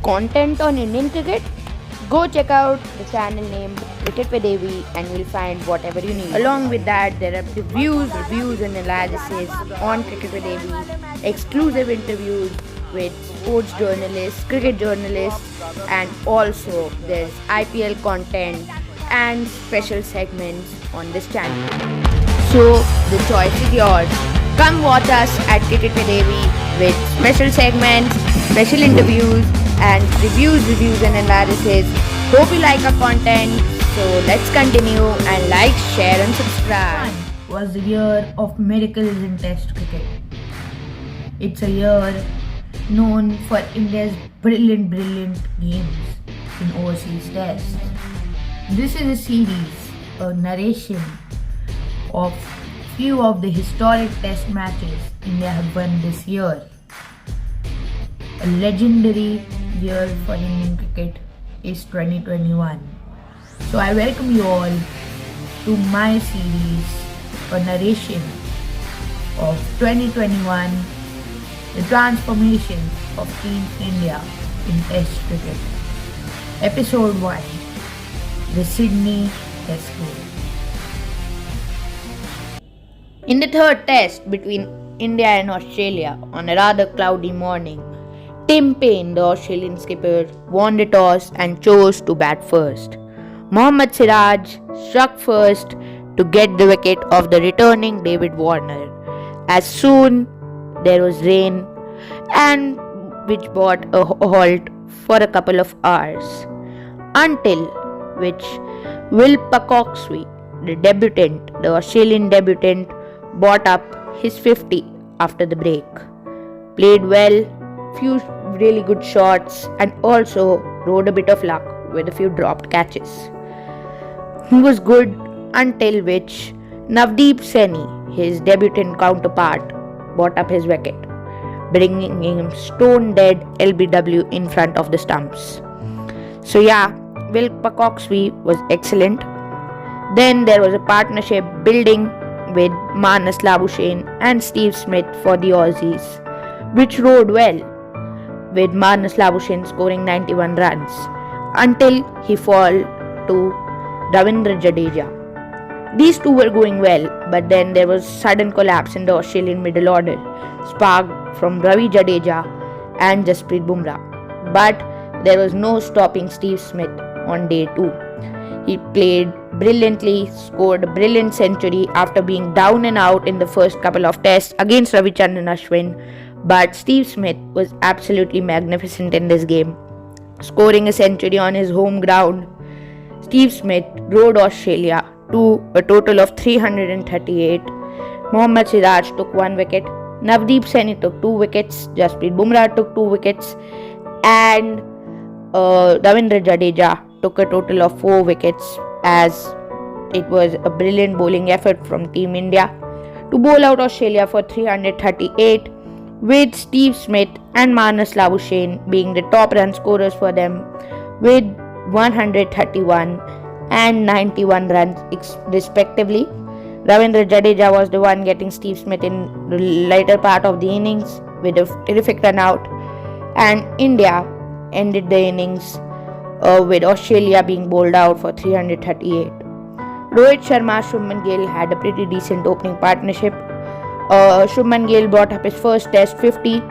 content on Indian cricket? Go check out the channel named Cricket with AV and you'll find whatever you need. Along with that, there are reviews and analysis on Cricket with AV, exclusive interviews with sports journalists, cricket journalists, and also there's IPL content and special segments on this channel. So the choice is yours. Come watch us at Cricket with AV with special segments, special interviews, and reviews and analysis. Hope you like our content. So let's continue and like, share and subscribe. Was the year of miracles in Test cricket. It's a year known for India's brilliant games in overseas tests. This is a series, a narration of few of the historic test matches India have won this year. A legendary year for Indian cricket is 2021. So I welcome you all to my series, a narration of 2021, the transformation of Team India in Test cricket. Episode 1, the Sydney Test game. In the third test between India and Australia on a rather cloudy morning, Tim Paine, the Australian skipper, won the toss and chose to bat first. Mohammad Siraj struck first to get the wicket of the returning David Warner. As soon there was rain and which brought a halt for a couple of hours. Until which Will Puckoxby, the Australian debutant, brought up his 50 after the break. Played well, few really good shots, and also rode a bit of luck with a few dropped catches. He was good until which Navdeep Saini, his debutant counterpart, brought up his wicket, bringing him stone dead LBW in front of the stumps. So yeah, Will Puckoxby was excellent. Then there was a partnership building with Manas Labuschagne and Steve Smith for the Aussies, which rode well, with Manas Labuschagne scoring 91 runs until he fell to Ravindra Jadeja. These two were going well, but then there was sudden collapse in the Australian middle order, sparked from Ravi Jadeja and Jasprit Bumrah. But there was no stopping Steve Smith on day 2. He played brilliantly, scored a brilliant century after being down and out in the first couple of tests against Ravichandran Ashwin. But Steve Smith was absolutely magnificent in this game, scoring a century on his home ground. Steve Smith rode Australia to a total of 338. Mohammad Siraj took 1 wicket, Navdeep Saini took 2 wickets, Jasprit Bumrah took 2 wickets, and Ravindra Jadeja took a total of 4 wickets, as it was a brilliant bowling effort from Team India to bowl out Australia for 338, with Steve Smith and Manas Labuschagne being the top run scorers for them with 131 and 91 runs respectively. Ravindra Jadeja was the one getting Steve Smith in the later part of the innings with a terrific run out, and India ended the innings with Australia being bowled out for 338. Rohit Sharma, Shubman Gill had a pretty decent opening partnership. Shubman Gill brought up his first test 50,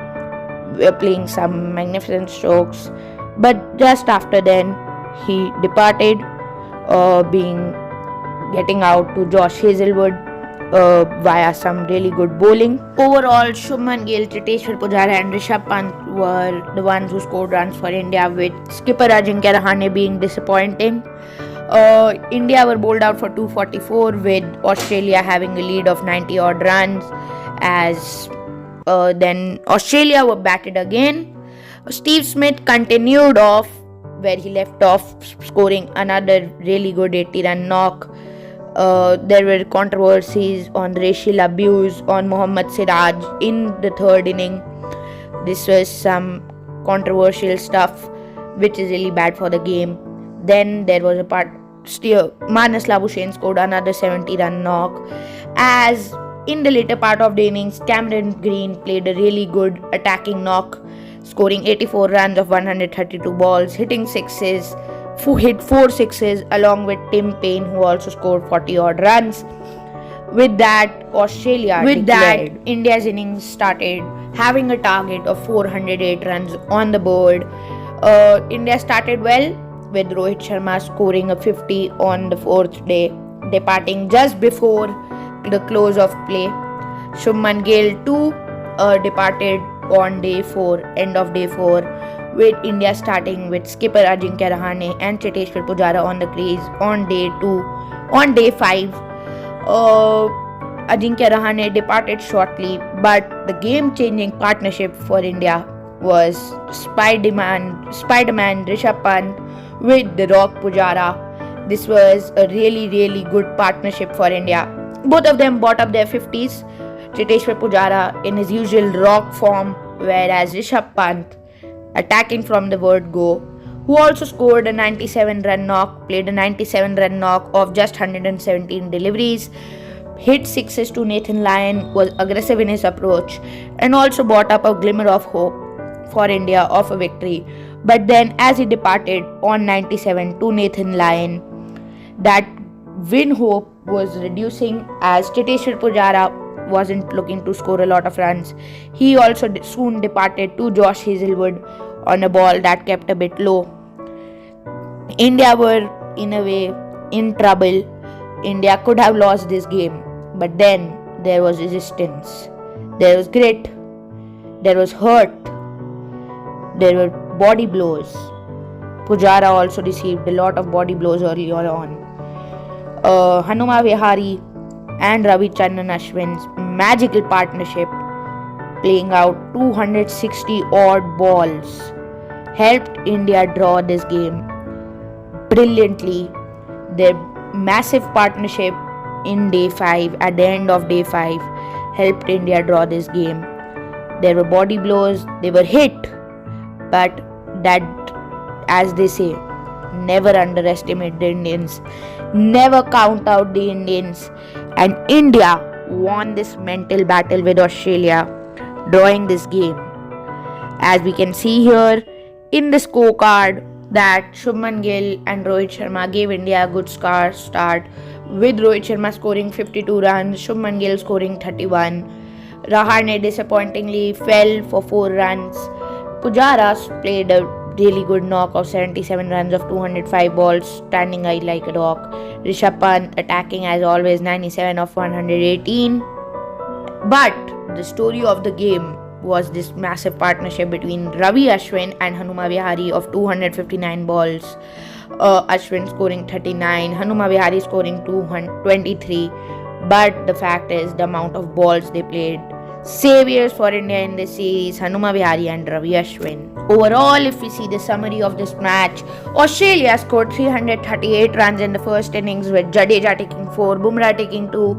playing some magnificent strokes, but just after then he departed, getting out to Josh Hazlewood via some really good bowling. Overall, Shubman Gill, Cheteshwar Pujara and Rishabh Pant were the ones who scored runs for India, with skipper Ajinkya Rahane being disappointing. India were bowled out for 244, with Australia having a lead of 90 odd runs, as then Australia were batted again. Steve Smith continued off where he left off, scoring another really good 80 run knock. There were controversies on racial abuse on Mohammad Siraj in the third inning. This was some controversial stuff which is really bad for the game. Then there was a part Manas Labuschagne scored another 70 run knock, as in the later part of the innings Cameron Green played a really good attacking knock, scoring 84 runs of 132 balls, hitting sixes, hit 4 sixes along with Tim Payne, who also scored 40 odd runs. With that, India's innings started having a target of 408 runs on the board. India started well with Rohit Sharma scoring a 50 on the 4th day, departing just before the close of play. Shubman Gill too departed on day 4, end of day 4, with India starting with skipper Ajinkya Rahane and Cheteshwar Pujara on the crease on day 2. On day 5, Ajinkya Rahane departed shortly, but the game-changing partnership for India was Spider-Man Rishabh Pant with the Rock Pujara. This was a really good partnership for India. Both of them bought up their 50s. Cheteshwar Pujara in his usual rock form, whereas Rishabh Pant attacking from the word go, who also scored a 97-run knock, played a 97-run knock of just 117 deliveries, hit sixes to Nathan Lyon, was aggressive in his approach, and also brought up a glimmer of hope for India of a victory. But then as he departed on 97 to Nathan Lyon, that win hope was reducing as Cheteshwar Pujara wasn't looking to score a lot of runs. He also soon departed to Josh Hazelwood on a ball that kept a bit low. India were in a way in trouble. India could have lost this game, but then there was resistance, there was grit, there was hurt, there were body blows. Pujara also received a lot of body blows earlier on. Hanuma Vihari and Ravichandran Ashwin's magical partnership, playing out 260 odd balls, helped India draw this game brilliantly. Their massive partnership in day 5, at the end of day 5, helped India draw this game. There were body blows, they were hit, but that, as they say, never underestimate the Indians, never count out the Indians. And India won this mental battle with Australia, drawing this game. As we can see here in the scorecard, that Shubman Gill and Rohit Sharma gave India a good start, with Rohit Sharma scoring 52 runs, Shubman Gill scoring 31. Rahane disappointingly fell for 4 runs. Pujara played a really good knock of 77 runs of 205 balls, standing high like a rock. Rishabh Pant attacking as always, 97 of 118. But the story of the game was this massive partnership between Ravi Ashwin and Hanuma Vihari of 259 balls. Ashwin scoring 39, Hanuma Vihari scoring 23. But the fact is, the amount of balls they played. Saviors for India in this series, Hanuma Vihari and Ravi Ashwin. Overall, if we see the summary of this match, Australia scored 338 runs in the first innings, with Jadeja taking 4, Bumrah taking 2.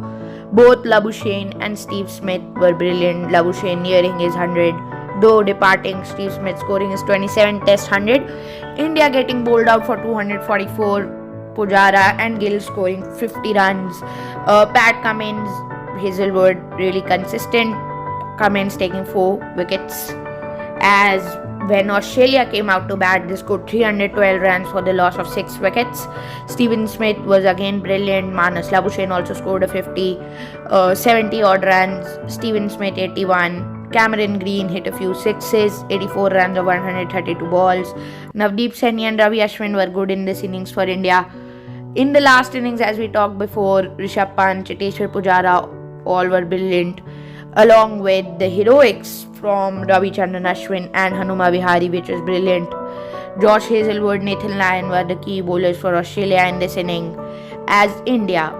Both Labuschagne and Steve Smith were brilliant. Labuschagne nearing his 100, though departing. Steve Smith scoring his 27 Test 100. India getting bowled out for 244. Pujara and Gill scoring 50 runs. Pat Cummins, Hazelwood really consistent. Cummins taking 4 wickets. As when Australia came out to bat, they scored 312 runs for the loss of 6 wickets. Steven Smith was again brilliant. Manas Labuschagne also scored a 50, 70 odd runs. Steven Smith 81. Cameron Green hit a few sixes, 84 runs of 132 balls. Navdeep Saini and Ravi Ashwin were good in this innings for India. In the last innings, as we talked before, Rishabh Pant, Cheteshwar Pujara all were brilliant, along with the heroics from Ravichandran Ashwin and Hanuma Vihari, which was brilliant. Josh Hazelwood, Nathan Lyon were the key bowlers for Australia in this inning, as India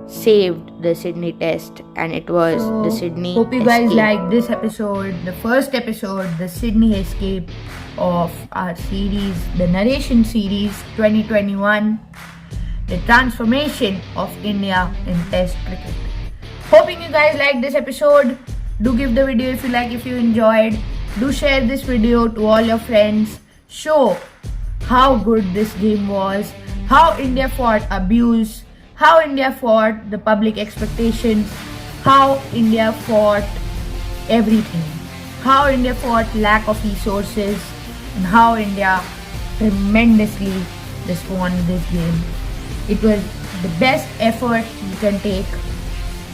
saved the Sydney Test, and it was the Sydney Hope you guys liked this episode, the first episode, the Sydney Escape of our series, the narration series 2021, the transformation of India in Test cricket. Hoping you guys liked this episode. Do give the video if you like, if you enjoyed. Do share this video to all your friends. Show how good this game was, how India fought abuse, how India fought the public expectations, how India fought everything. how India fought lack of resources and how India tremendously just won this game. It was the best effort you can take.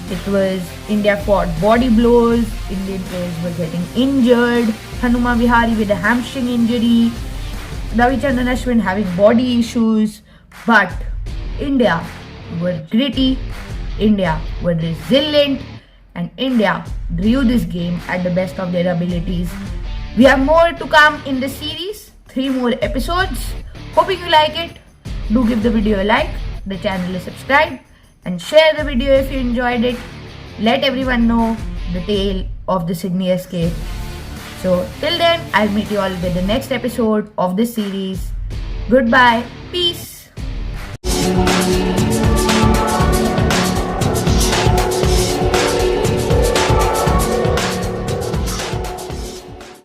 It was India fought body blows, Indian players were getting injured, Hanuma Vihari with a hamstring injury, Ravichandran Ashwin having body issues, but India were gritty, India were resilient, and India drew this game at the best of their abilities. We have more to come in the series, 3 more episodes. Hoping you like it. Do give the video a like, the channel is subscribed, and share the video if you enjoyed it. Let everyone know the tale of the Sydney escape. So till then, I'll meet you all with the next episode of this series. Goodbye. Peace.